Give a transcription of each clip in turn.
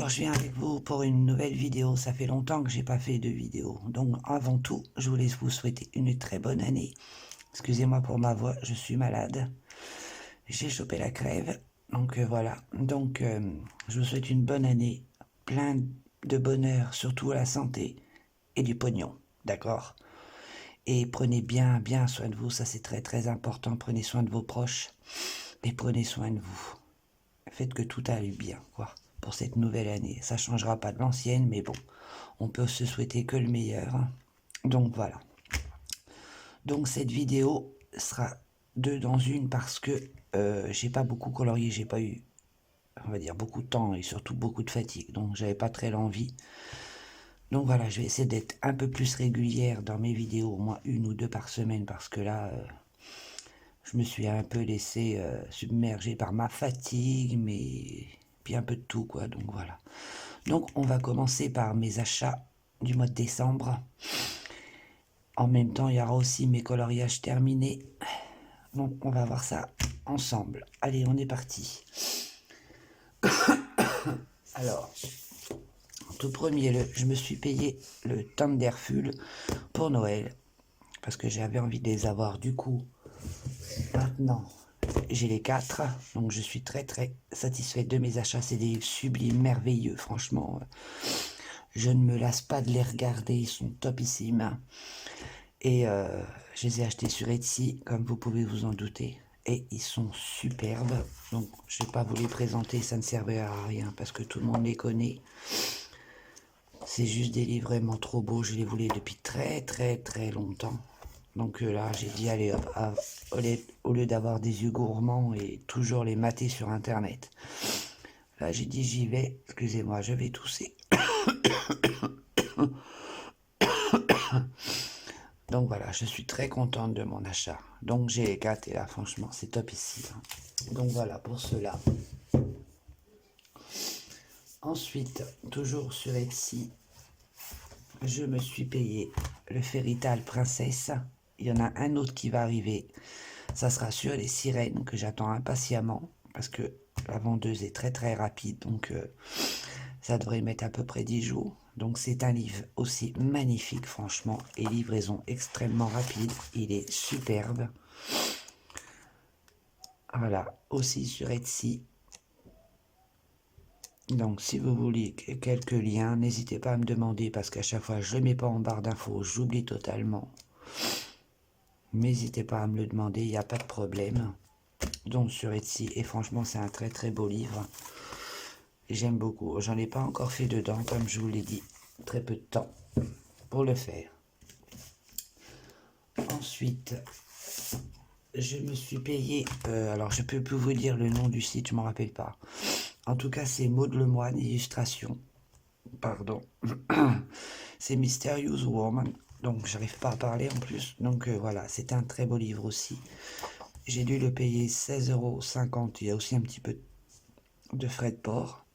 Alors, je viens avec vous pour une nouvelle vidéo. Ça fait longtemps que j'ai pas fait de vidéo. Donc, avant tout, je voulais vous souhaiter une très bonne année. Excusez-moi pour ma voix, je suis malade. J'ai chopé la crève. Donc, voilà. Donc, je vous souhaite une bonne année. Plein de bonheur, surtout la santé et du pognon. D'accord? Et prenez bien, bien soin de vous. Ça, c'est très, très important. Prenez soin de vos proches. Et prenez soin de vous. Faites que tout aille bien, quoi, pour cette nouvelle année. Ça changera pas de l'ancienne, mais bon, on peut se souhaiter que le meilleur. Donc voilà. Donc cette vidéo sera deux dans une parce que j'ai pas beaucoup colorié, j'ai pas eu, on va dire, beaucoup de temps et surtout beaucoup de fatigue. Donc j'avais pas très l'envie. Donc voilà, je vais essayer d'être un peu plus régulière dans mes vidéos, au moins une ou deux par semaine, parce que là, je me suis un peu laissé submerger par ma fatigue, mais puis un peu de tout, quoi. Donc voilà. Donc on va commencer par mes achats du mois de décembre. En même temps, il y aura aussi mes coloriages terminés. Donc on va voir ça ensemble. Allez, on est parti. Alors, tout premier, je me suis payé le Thunderful pour Noël. Parce que j'avais envie de les avoir. Du coup, maintenant, j'ai les 4. Donc je suis très très satisfait de mes achats. C'est des sublimes, merveilleux, franchement. Je ne me lasse pas de les regarder. Ils sont topissimes. Et je les ai achetés sur Etsy, comme vous pouvez vous en douter. Et ils sont superbes. Donc je ne vais pas vous les présenter, ça ne servait à rien parce que tout le monde les connaît. C'est juste des livres vraiment trop beaux. Je les voulais depuis très très très longtemps. Donc là, j'ai dit, allez hop, au lieu d'avoir des yeux gourmands et toujours les mater sur Internet. Là, j'ai dit, j'y vais. Excusez-moi, je vais tousser. Donc voilà, je suis très contente de mon achat. Donc j'ai les 4 et là, franchement, c'est top ici. Donc voilà pour cela. Ensuite, toujours sur Etsy, je me suis payé le Fairytale Princesse. Il y en a un autre qui va arriver. Ça sera sur les sirènes que j'attends impatiemment parce que la vendeuse est très très rapide. Donc ça devrait mettre à peu près 10 jours. Donc c'est un livre aussi magnifique franchement et livraison extrêmement rapide. Il est superbe. Voilà, aussi sur Etsy. Donc si vous voulez quelques liens, n'hésitez pas à me demander parce qu'à chaque fois je ne les mets pas en barre d'infos, j'oublie totalement. N'hésitez pas à me le demander, il n'y a pas de problème. Donc sur Etsy, et franchement c'est un très très beau livre. J'aime beaucoup, j'en ai pas encore fait dedans comme je vous l'ai dit, très peu de temps pour le faire. Ensuite, je me suis payé, alors je peux plus vous dire le nom du site, je m'en rappelle pas. En tout cas, c'est Maud Lemoine Illustration. Pardon. C'est Mysterious Woman. Donc, j'arrive pas à parler en plus. Donc, voilà, c'est un très beau livre aussi. J'ai dû le payer 16,50 €. Il y a aussi un petit peu de frais de port.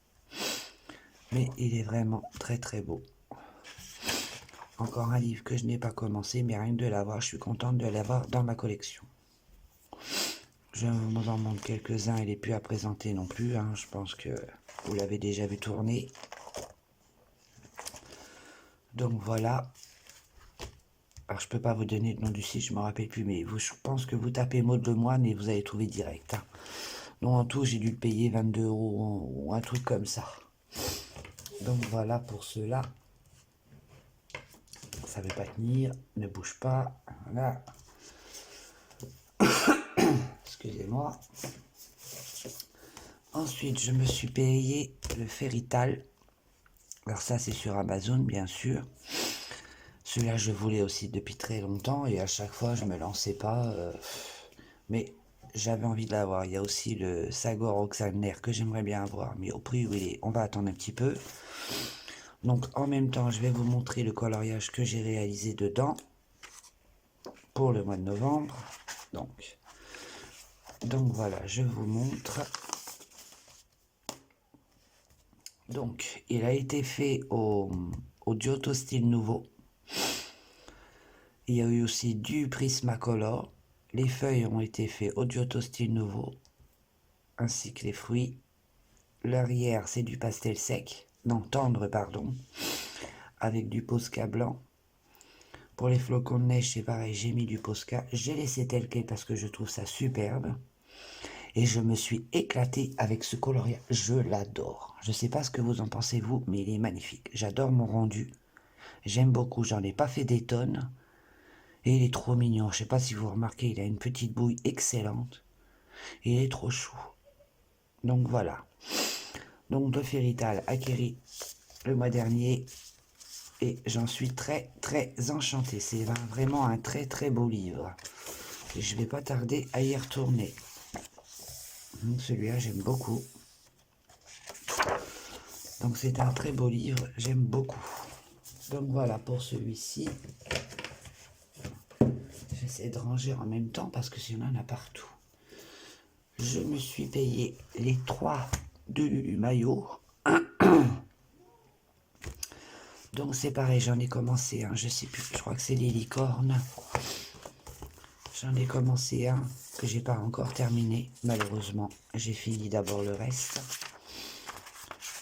Mais il est vraiment très très beau. Encore un livre que je n'ai pas commencé, mais rien que de l'avoir, je suis contente de l'avoir dans ma collection. Je vous en montre quelques-uns, il n'est plus à présenter non plus, hein. Je pense que vous l'avez déjà vu tourner. Donc voilà. Alors je peux pas vous donner le nom du site, je me rappelle plus, mais je pense que vous tapez Maud Lemoine et vous allez trouver direct. Hein. Donc en tout, j'ai dû le payer 22 € ou un truc comme ça. Donc voilà pour cela. Ça ne veut pas tenir, ne bouge pas. Voilà. Excusez-moi. Ensuite, je me suis payé le Fairytale. Alors ça, c'est sur Amazon, bien sûr. Celui-là, je voulais aussi depuis très longtemps et à chaque fois, je me lançais pas. Mais j'avais envie de l'avoir. Il y a aussi le Sagor Oxalner que j'aimerais bien avoir, mais au prix où il est, on va attendre un petit peu. Donc en même temps, je vais vous montrer le coloriage que j'ai réalisé dedans pour le mois de novembre. Donc voilà, je vous montre. Donc, il a été fait au Giotto style nouveau. Il y a eu aussi du Prismacolor. Les feuilles ont été faites au Giotto style nouveau, ainsi que les fruits. L'arrière, c'est du pastel sec. non, tendre, pardon, avec du Posca blanc. Pour les flocons de neige, c'est pareil, j'ai mis du Posca. J'ai laissé tel quel parce que je trouve ça superbe. Et je me suis éclatée avec ce coloriage. Je l'adore. Je ne sais pas ce que vous en pensez, vous, mais il est magnifique. J'adore mon rendu. J'aime beaucoup. J'en ai pas fait des tonnes. Et il est trop mignon. Je ne sais pas si vous remarquez, il a une petite bouille excellente. Et il est trop chou. Donc voilà. Donc le Férital acquéri le mois dernier. Et j'en suis très très enchantée. C'est vraiment un très très beau livre. Et je vais pas tarder à y retourner. Donc celui-là j'aime beaucoup. Donc c'est un très beau livre, j'aime beaucoup. Donc voilà pour celui-ci. J'essaie de ranger en même temps parce que sinon il y en a partout. Je me suis payé les 3 de Lulu Maillot. Donc c'est pareil, j'en ai commencé un, je sais plus, je crois que c'est les licornes. J'en ai commencé un que j'ai pas encore terminé, malheureusement. J'ai fini d'abord le reste.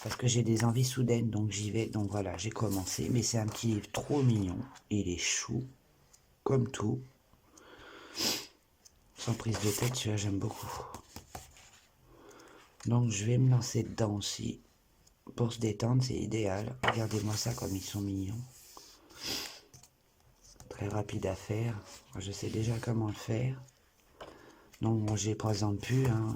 Parce que j'ai des envies soudaines, donc j'y vais. Donc voilà, j'ai commencé. Mais c'est un petit livre trop mignon. Il est chou, comme tout. Sans prise de tête, celui-là j'aime beaucoup. Donc je vais me lancer dedans aussi. Pour se détendre, c'est idéal. Regardez-moi ça comme ils sont mignons. Très rapide à faire. Je sais déjà comment le faire. Donc bon, je les présente plus. Hein.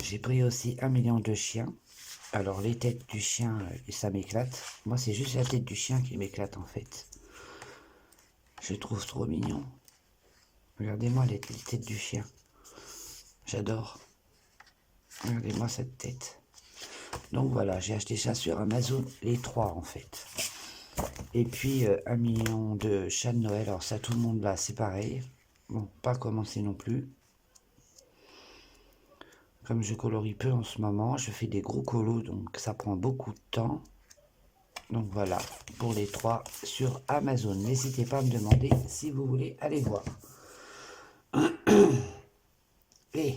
J'ai pris aussi 1 million de chiens. Alors les têtes du chien, ça m'éclate. Moi c'est juste la tête du chien qui m'éclate en fait. Je trouve trop mignon. Regardez-moi les têtes du chien. J'adore. Regardez-moi cette tête. Donc voilà, j'ai acheté ça sur Amazon, les 3 en fait. Et puis 1 million de chats de Noël. Alors ça tout le monde là, c'est pareil. Bon, pas commencé non plus. Comme je colorie peu en ce moment, je fais des gros colos, donc ça prend beaucoup de temps. Donc voilà, pour les 3 sur Amazon. N'hésitez pas à me demander si vous voulez aller voir. Et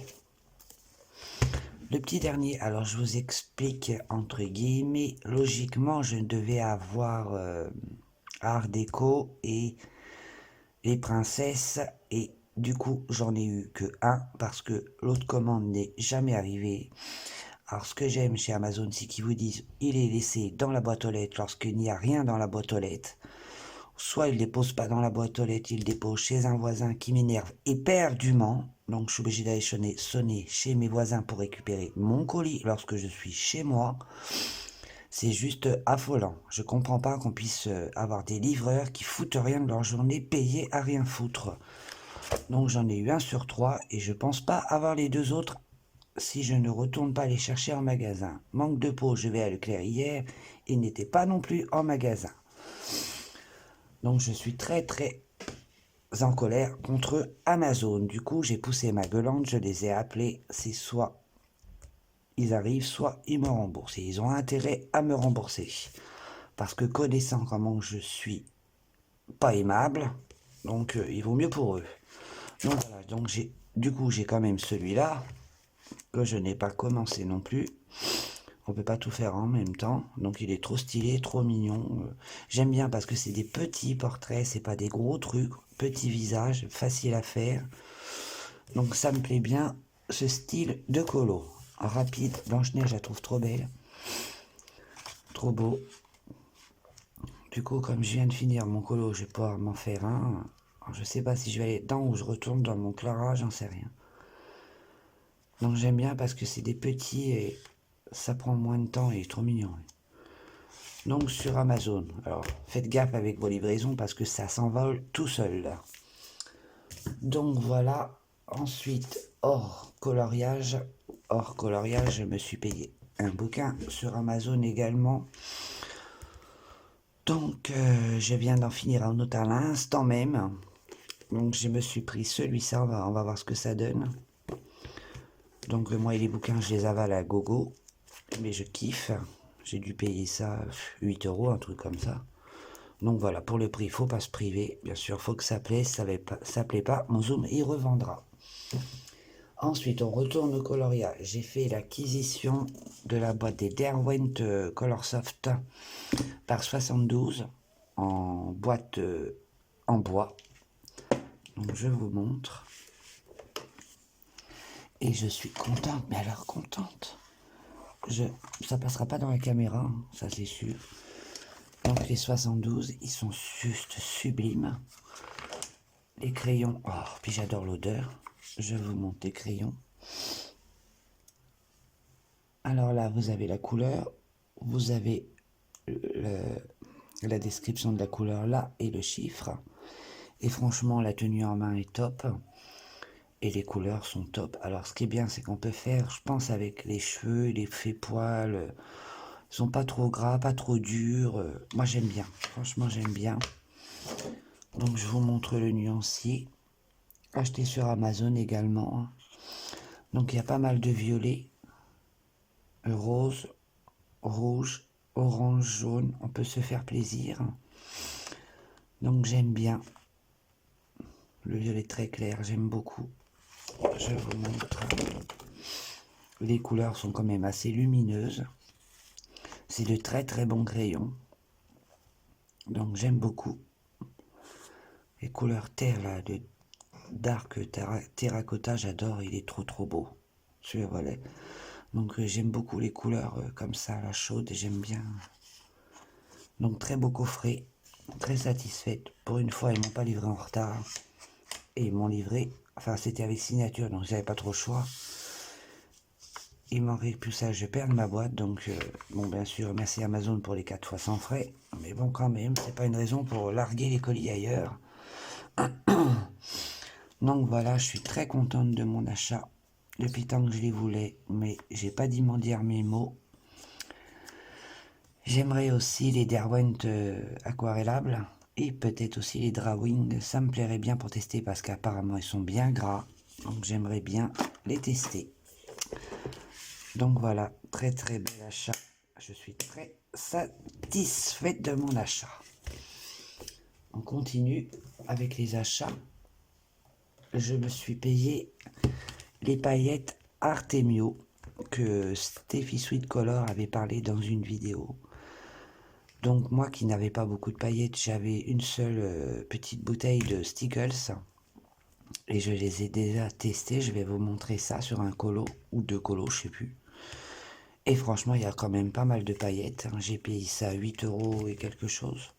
le petit dernier, alors je vous explique entre guillemets, logiquement je devais avoir Art déco et les princesses et du coup j'en ai eu que un parce que l'autre commande n'est jamais arrivée. Alors ce que j'aime chez Amazon, c'est qu'ils vous disent il est laissé dans la boîte aux lettres lorsqu'il n'y a rien dans la boîte aux lettres. Soit il ne dépose pas dans la boîte aux lettres, il le dépose chez un voisin qui m'énerve éperdument. Donc je suis obligé d'aller sonner chez mes voisins pour récupérer mon colis lorsque je suis chez moi. C'est juste affolant. Je comprends pas qu'on puisse avoir des livreurs qui foutent rien de leur journée, payés à rien foutre. Donc j'en ai eu un sur 3 et je pense pas avoir les 2 autres si je ne retourne pas les chercher en magasin. Manque de peau, je vais à Leclerc hier, il n'était pas non plus en magasin. Donc je suis très très en colère contre Amazon. Du coup, j'ai poussé ma gueulante, je les ai appelés. C'est soit ils arrivent, soit ils me remboursent. Et ils ont intérêt à me rembourser. Parce que connaissant comment je suis pas aimable, donc il vaut mieux pour eux. Donc voilà, donc du coup j'ai quand même celui-là, que je n'ai pas commencé non plus. On peut pas tout faire en même temps, donc il est trop stylé, trop mignon. J'aime bien parce que c'est des petits portraits, c'est pas des gros trucs, petits visages, facile à faire. Donc ça me plaît bien, ce style de colo. Rapide, Blanche-Neige, je la trouve trop belle. Trop beau. Du coup, comme je viens de finir mon colo, je vais pouvoir m'en faire un. Alors, je sais pas si je vais aller dedans ou je retourne dans mon Clara, j'en sais rien. Donc j'aime bien parce que c'est des petits et ça prend moins de temps et il est trop mignon. Donc sur Amazon. Alors faites gaffe avec vos livraisons parce que ça s'envole tout seul. Donc voilà. Ensuite, hors coloriage, je me suis payé un bouquin sur Amazon également. Donc je viens d'en finir un autre à l'instant même. Donc je me suis pris celui-ci, on va voir ce que ça donne. Donc moi et les bouquins je les avale à gogo, mais je kiffe. J'ai dû payer ça 8 €, un truc comme ça. Donc voilà, pour le prix, il faut pas se priver. Bien sûr, faut que ça plaise, ça plaît pas, mon Zoom il revendra. Ensuite, on retourne au coloria. J'ai fait l'acquisition de la boîte des Derwent Colorsoft par 72 en boîte en bois. Donc je vous montre. Et je suis contente, mais alors contente. Ça passera pas dans la caméra, hein, ça c'est sûr. Donc les 72, ils sont juste sublimes. Les crayons, oh, puis j'adore l'odeur. Je vous montre les crayons. Alors là, vous avez la couleur, vous avez la description de la couleur là et le chiffre. Et franchement, la tenue en main est top. Et les couleurs sont top. Alors ce qui est bien, c'est qu'on peut faire, je pense, avec les cheveux, les faits poils. Ils sont pas trop gras, pas trop durs. Moi j'aime bien, franchement j'aime bien. Donc je vous montre le nuancier. Acheté sur Amazon également. Donc il y a pas mal de violets, rose, rouge, orange, jaune. On peut se faire plaisir. Donc j'aime bien. Le violet très clair, j'aime beaucoup. Je vous montre. Les couleurs sont quand même assez lumineuses. C'est de très très bons crayons. Donc j'aime beaucoup. Les couleurs terre là, de dark terracotta, j'adore, il est trop beau. Celui-là, voilà. Donc j'aime beaucoup les couleurs comme ça, la chaude, j'aime bien. Donc très beau coffret, très satisfaite. Pour une fois, ils m'ont pas livré en retard. Et ils m'ont livré, enfin c'était avec signature, donc j'avais pas trop le choix. Il manquait plus ça, je perds ma boîte, donc bon bien sûr, merci Amazon pour les 4 fois sans frais. Mais bon quand même, c'est pas une raison pour larguer les colis ailleurs. Donc voilà, je suis très contente de mon achat. Depuis tant que je les voulais, mais j'ai pas dit m'en dire mes mots. J'aimerais aussi les Derwent aquarellables et peut-être aussi les Drawing. Ça me plairait bien pour tester parce qu'apparemment ils sont bien gras. Donc j'aimerais bien les tester. Donc voilà, très très bel achat. Je suis très satisfaite de mon achat. On continue avec les achats. Je me suis payé les paillettes Artemio que Steffi Sweet Color avait parlé dans une vidéo. Donc moi qui n'avais pas beaucoup de paillettes, j'avais une seule petite bouteille de Stickles et je les ai déjà testées. Je vais vous montrer ça sur un colo ou deux colos, je sais plus. Et franchement, il y a quand même pas mal de paillettes. J'ai payé ça à 8 € et quelque chose.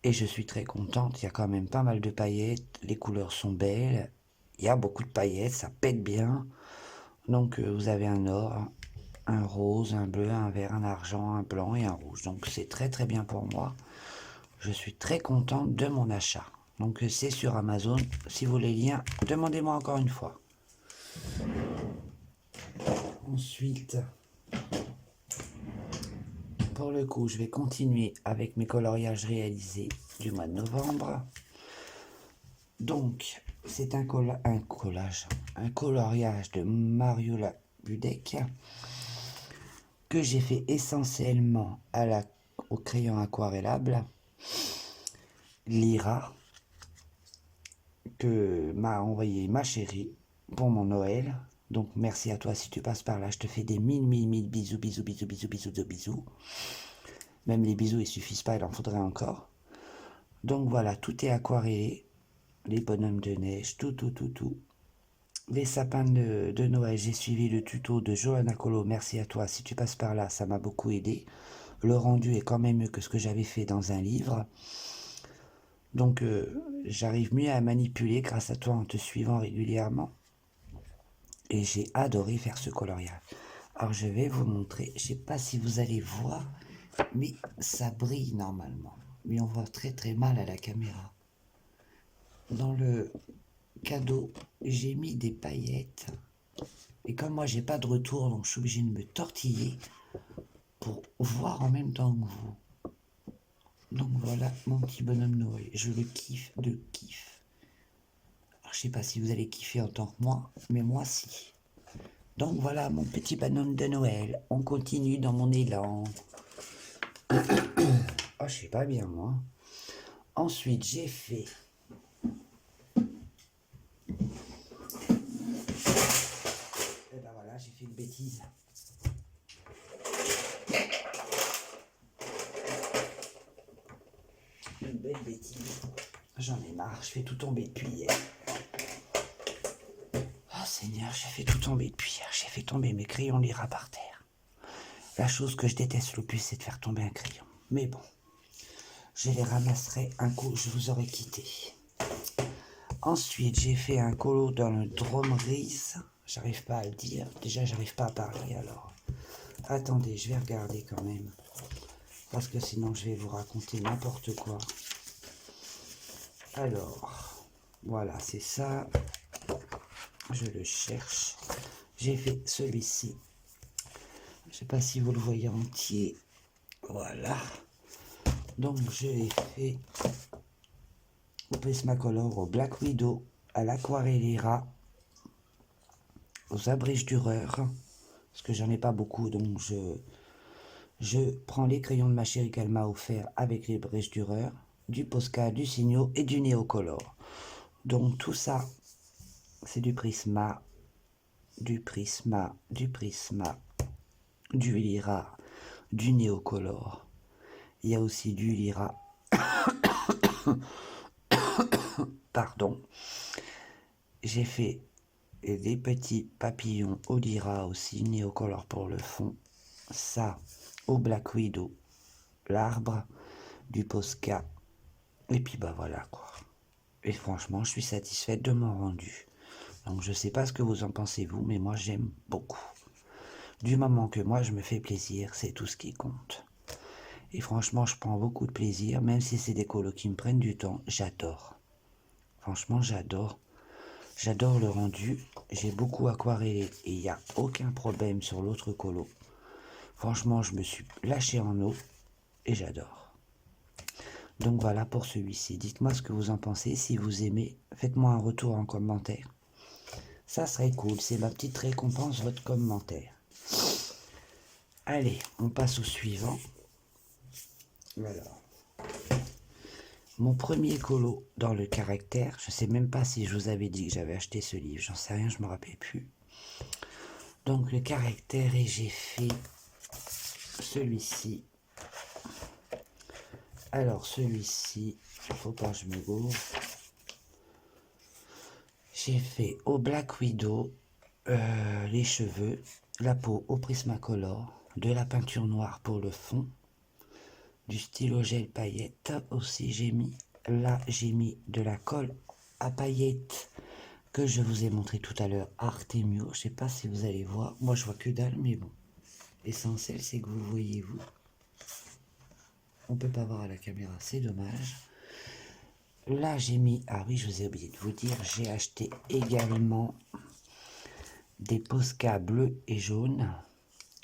Et je suis très contente, il y a quand même pas mal de paillettes. Les couleurs sont belles. Il y a beaucoup de paillettes, ça pète bien. Donc vous avez un or, un rose, un bleu, un vert, un argent, un blanc et un rouge. Donc c'est très très bien pour moi. Je suis très contente de mon achat. Donc c'est sur Amazon. Si vous voulez les liens, demandez-moi encore une fois. Ensuite, pour le coup, je vais continuer avec mes coloriages réalisés du mois de novembre. Donc, c'est un coloriage de Mariola Budek que j'ai fait essentiellement au crayon aquarellable Lyra que m'a envoyé ma chérie pour mon Noël. Donc merci à toi si tu passes par là, je te fais des mille bisous, bisous, bisous, bisous, bisous, bisous. Même les bisous ils suffisent pas, il en faudrait encore. Donc voilà, tout est aquarellé, les bonhommes de neige, tout. Les sapins de Noël, j'ai suivi le tuto de Johanna Colo, merci à toi si tu passes par là, ça m'a beaucoup aidé. Le rendu est quand même mieux que ce que j'avais fait dans un livre. Donc j'arrive mieux à manipuler grâce à toi en te suivant régulièrement. Et j'ai adoré faire ce coloriage. Alors je vais vous montrer, je sais pas si vous allez voir, mais ça brille normalement. Mais on voit très très mal à la caméra. Dans le cadeau, j'ai mis des paillettes. Et comme moi j'ai pas de retour, donc je suis obligé de me tortiller pour voir en même temps que vous. Donc voilà mon petit bonhomme Noël. Je le kiffe de kiff. Alors, je sais pas si vous allez kiffer en tant que moi, mais moi si. Donc voilà mon petit bonhomme de Noël. On continue dans mon élan. Oh, je suis pas bien moi. Ensuite j'ai fait bêtise. Une belle bêtise. J'en ai marre, je fais tout tomber depuis hier. Oh Seigneur, j'ai fait tout tomber depuis hier. J'ai fait tomber mes crayons Lyra par terre. La chose que je déteste le plus, c'est de faire tomber un crayon. Mais bon, je les ramasserai un coup, je vous aurai quitté. Ensuite, j'ai fait un colo dans le Dromrees. J'arrive pas à le dire. Déjà, j'arrive pas à parler, alors. Attendez, je vais regarder quand même. Parce que sinon, je vais vous raconter n'importe quoi. Alors, voilà, c'est ça. Je le cherche. J'ai fait celui-ci. Je sais pas si vous le voyez entier. Voilà. Donc, je l'ai fait au Prismacolor, au Black Widow, à l'Aquarellera, aux Abrège Dürer. Parce que j'en ai pas beaucoup, donc je prends les crayons de ma chérie qu'elle m'a offert avec les Abrège Dürer, du Posca, du Signo et du Neocolor. Donc tout ça, c'est du Prisma, du Prisma, du Prisma, du Lyra, du Neocolor. Il y a aussi du Lyra. Pardon. J'ai fait des petits papillons au Lyra aussi, Neocolor pour le fond. Ça, au Black Widow, l'arbre, du Posca. Et puis bah voilà quoi. Et franchement, je suis satisfaite de mon rendu. Donc je sais pas ce que vous en pensez vous, mais moi j'aime beaucoup. Du moment que moi je me fais plaisir, c'est tout ce qui compte. Et franchement, je prends beaucoup de plaisir, même si c'est des colos qui me prennent du temps, j'adore. Franchement, j'adore. J'adore le rendu. J'ai beaucoup aquarellé et il n'y a aucun problème sur l'autre colo. Franchement, je me suis lâché en eau et j'adore. Donc voilà pour celui-ci. Dites-moi ce que vous en pensez. Si vous aimez, faites-moi un retour en commentaire. Ça serait cool. C'est ma petite récompense, votre commentaire. Allez, on passe au suivant. Alors, mon premier colo dans le caractère, je ne sais même pas si je vous avais dit que j'avais acheté ce livre, j'en sais rien, je ne me rappelle plus. Donc le caractère, et j'ai fait celui-ci. Alors celui-ci, il ne faut pas que je me gourre. J'ai fait au Black Widow, les cheveux, la peau au Prismacolor, de la peinture noire pour le fond, du stylo gel paillettes aussi j'ai mis. Là j'ai mis de la colle à paillettes que je vous ai montré tout à l'heure, Artemio. Je sais pas si vous allez voir, moi je vois que dalle, mais bon, l'essentiel c'est que vous voyez vous. On peut pas voir à la caméra, c'est dommage. Là j'ai mis, ah oui je vous ai oublié de vous dire, j'ai acheté également des Posca bleus et jaunes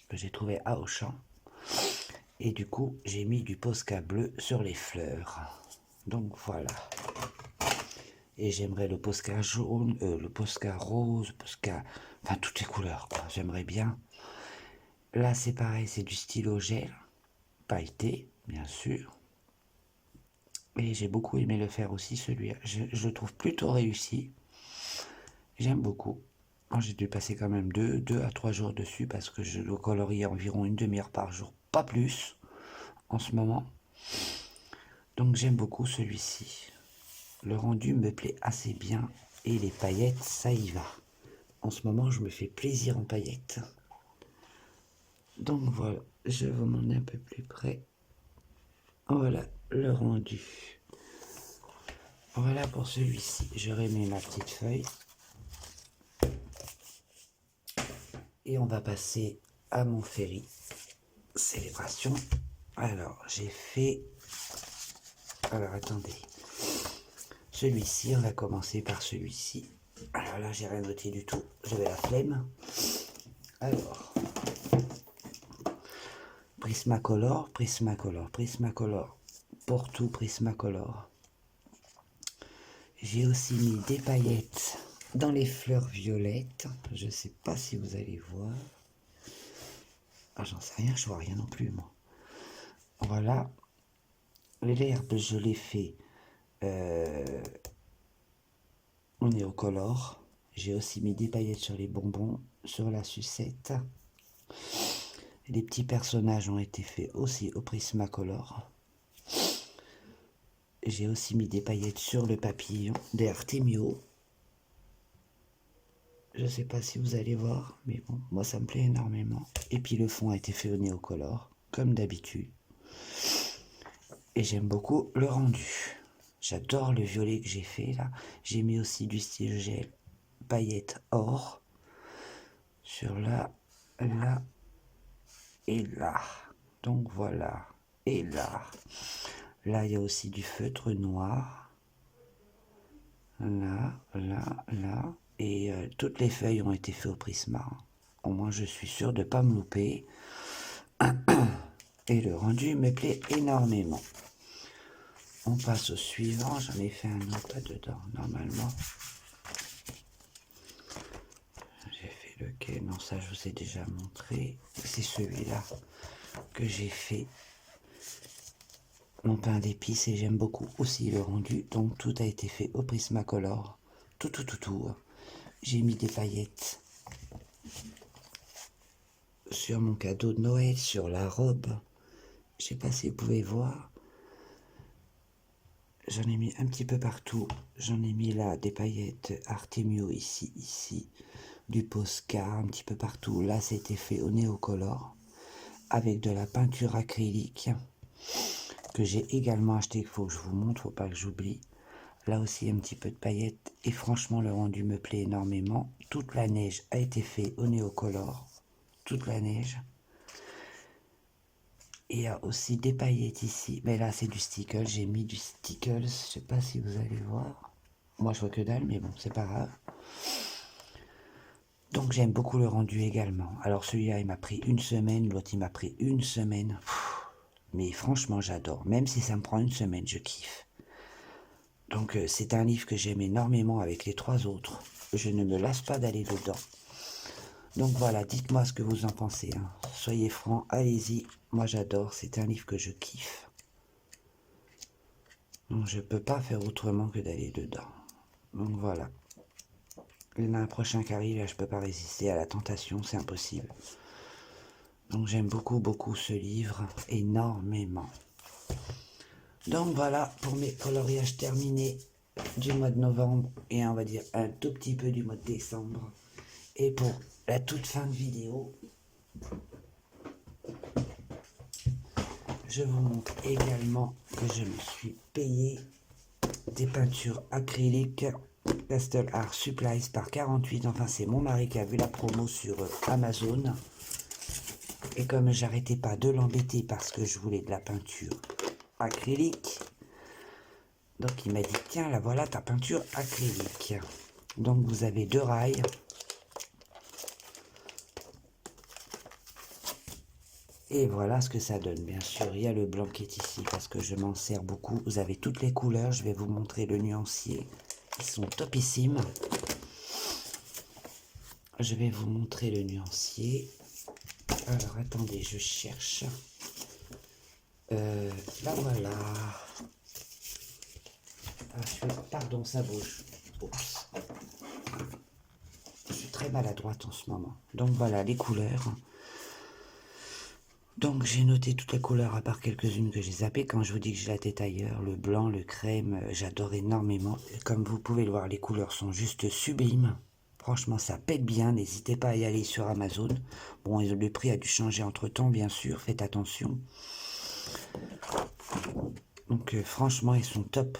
que j'ai trouvé à Auchan. Et du coup, j'ai mis du Posca bleu sur les fleurs. Donc voilà. Et j'aimerais le Posca jaune, le Posca rose, Posca... Enfin, toutes les couleurs, quoi. J'aimerais bien. Là, c'est pareil, c'est du stylo gel. Pailleté, bien sûr. Et j'ai beaucoup aimé le faire aussi, celui-là. Je le trouve plutôt réussi. J'aime beaucoup. J'ai dû passer quand même 2 à 3 jours dessus parce que je le colorie environ une demi-heure par jour. Pas plus. En ce moment, donc j'aime beaucoup celui-ci. Le rendu me plaît assez bien et les paillettes, ça y va. En ce moment, je me fais plaisir en paillettes. Donc voilà, je vous m'en ai un peu plus près. Voilà le rendu. Voilà pour celui-ci. Je remets ma petite feuille. Et on va passer à mon ferry. Célébration. Alors, j'ai fait... Alors, attendez. Celui-ci, on va commencer par celui-ci. Alors là, j'ai rien noté du tout. J'avais la flemme. Alors, Prismacolor, Prismacolor, Prismacolor. Pour tout Prismacolor. J'ai aussi mis des paillettes dans les fleurs violettes. Je ne sais pas si vous allez voir. Ah, j'en sais rien, je vois rien non plus, moi. Voilà. L'herbe, je l'ai fait au Neocolor. J'ai aussi mis des paillettes sur les bonbons, sur la sucette. Les petits personnages ont été faits aussi au Prismacolor. J'ai aussi mis des paillettes sur le papillon des Artemio. Je sais pas si vous allez voir, mais bon, moi ça me plaît énormément. Et puis le fond a été fait au Néocolor, comme d'habitude. Et j'aime beaucoup le rendu. J'adore le violet que j'ai fait là. J'ai mis aussi du style gel paillettes or sur là, là et là. Donc voilà. Et là. Là, il y a aussi du feutre noir. Là, là, là. Et toutes les feuilles ont été faites au Prisma. Au moins, je suis sûr de ne pas me louper. Et le rendu me plaît énormément. On passe au suivant. J'en ai fait un autre là-dedans, normalement. J'ai fait lequel? Non, ça, je vous ai déjà montré. C'est celui-là que j'ai fait. Mon pain d'épices, et j'aime beaucoup aussi le rendu. Donc, tout a été fait au Prismacolor. Tout. J'ai mis des paillettes sur mon cadeau de Noël, sur la robe. Je sais pas si vous pouvez voir. J'en ai mis un petit peu partout. J'en ai mis là des paillettes Artemio ici. Du Posca un petit peu partout. Là, c'était fait au Néocolor avec de la peinture acrylique que j'ai également acheté. Il faut que je vous montre, faut pas que j'oublie. Là aussi, un petit peu de paillettes. Et franchement, le rendu me plaît énormément. Toute la neige a été faite au Néocolor. Toute la neige. Et il y a aussi des paillettes ici. Mais là, c'est du stickle. J'ai mis du stickle. Je sais pas si vous allez voir. Moi, je vois que dalle, mais bon, c'est pas grave. Donc, j'aime beaucoup le rendu également. Alors, celui-là, il m'a pris une semaine. L'autre, il m'a pris une semaine. Mais franchement, j'adore. Même si ça me prend une semaine, je kiffe. Donc, c'est un livre que j'aime énormément avec les trois autres. Je ne me lasse pas d'aller dedans. Donc voilà, dites-moi ce que vous en pensez. Hein. Soyez francs, allez-y. Moi, j'adore. C'est un livre que je kiffe. Donc, je ne peux pas faire autrement que d'aller dedans. Donc voilà. Il y en a un prochain qui arrive, là, je ne peux pas résister à la tentation, c'est impossible. Donc j'aime beaucoup ce livre, énormément. Donc voilà pour mes coloriages terminés du mois de novembre et on va dire un tout petit peu du mois de décembre. Et pour la toute fin de vidéo, je vous montre également que je me suis payé des peintures acryliques Pastel Art Supplies par 48. Enfin, c'est mon mari qui a vu la promo sur Amazon. Et comme j'arrêtais pas de l'embêter parce que je voulais de la peinture acrylique, donc il m'a dit, tiens, là voilà ta peinture acrylique. Donc vous avez 2 rails. Et voilà ce que ça donne. Bien sûr, il y a le blanc qui est ici parce que je m'en sers beaucoup. Vous avez toutes les couleurs. Je vais vous montrer le nuancier. Ils sont topissimes. Je vais vous montrer le nuancier. Alors, attendez, je cherche. Là, voilà. Pardon, ça bouge. Oups. Je suis très maladroite en ce moment. Donc, voilà, les couleurs. Donc, j'ai noté toutes les couleurs, à part quelques-unes que j'ai zappées. Quand je vous dis que j'ai la tête ailleurs, le blanc, le crème, j'adore énormément. Et comme vous pouvez le voir, les couleurs sont juste sublimes. Franchement, ça pète bien. N'hésitez pas à y aller sur Amazon. Bon, le prix a dû changer entre-temps, bien sûr. Faites attention. Donc, franchement, ils sont top.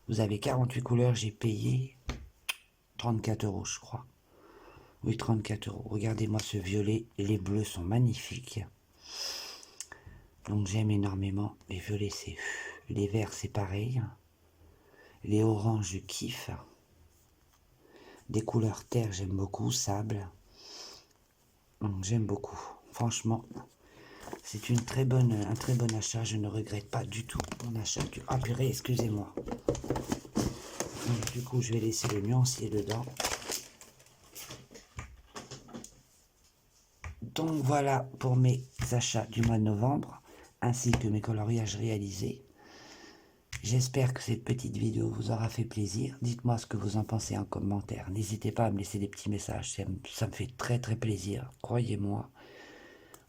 Vous avez 48 couleurs. J'ai payé 34 €, je crois. Oui, 34 €. Regardez-moi ce violet. Les bleus sont magnifiques. Donc, j'aime énormément. Les violets, c'est... Les verts, c'est pareil. Les oranges, je kiffe. Des couleurs terre, j'aime beaucoup. Sable. Donc, j'aime beaucoup. Franchement, c'est un très bon achat. Je ne regrette pas du tout mon achat. Ah purée, excusez-moi. Donc, du coup, je vais laisser le nuancier dedans. Donc, voilà pour mes achats du mois de novembre, ainsi que mes coloriages réalisés. J'espère que cette petite vidéo vous aura fait plaisir. Dites-moi ce que vous en pensez en commentaire. N'hésitez pas à me laisser des petits messages. Ça me fait très plaisir, croyez-moi.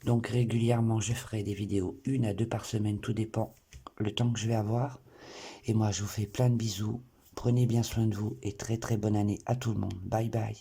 Donc régulièrement, je ferai des vidéos 1 à 2 par semaine, tout dépend le temps que je vais avoir. Et moi, je vous fais plein de bisous. Prenez bien soin de vous et très très bonne année à tout le monde. Bye bye.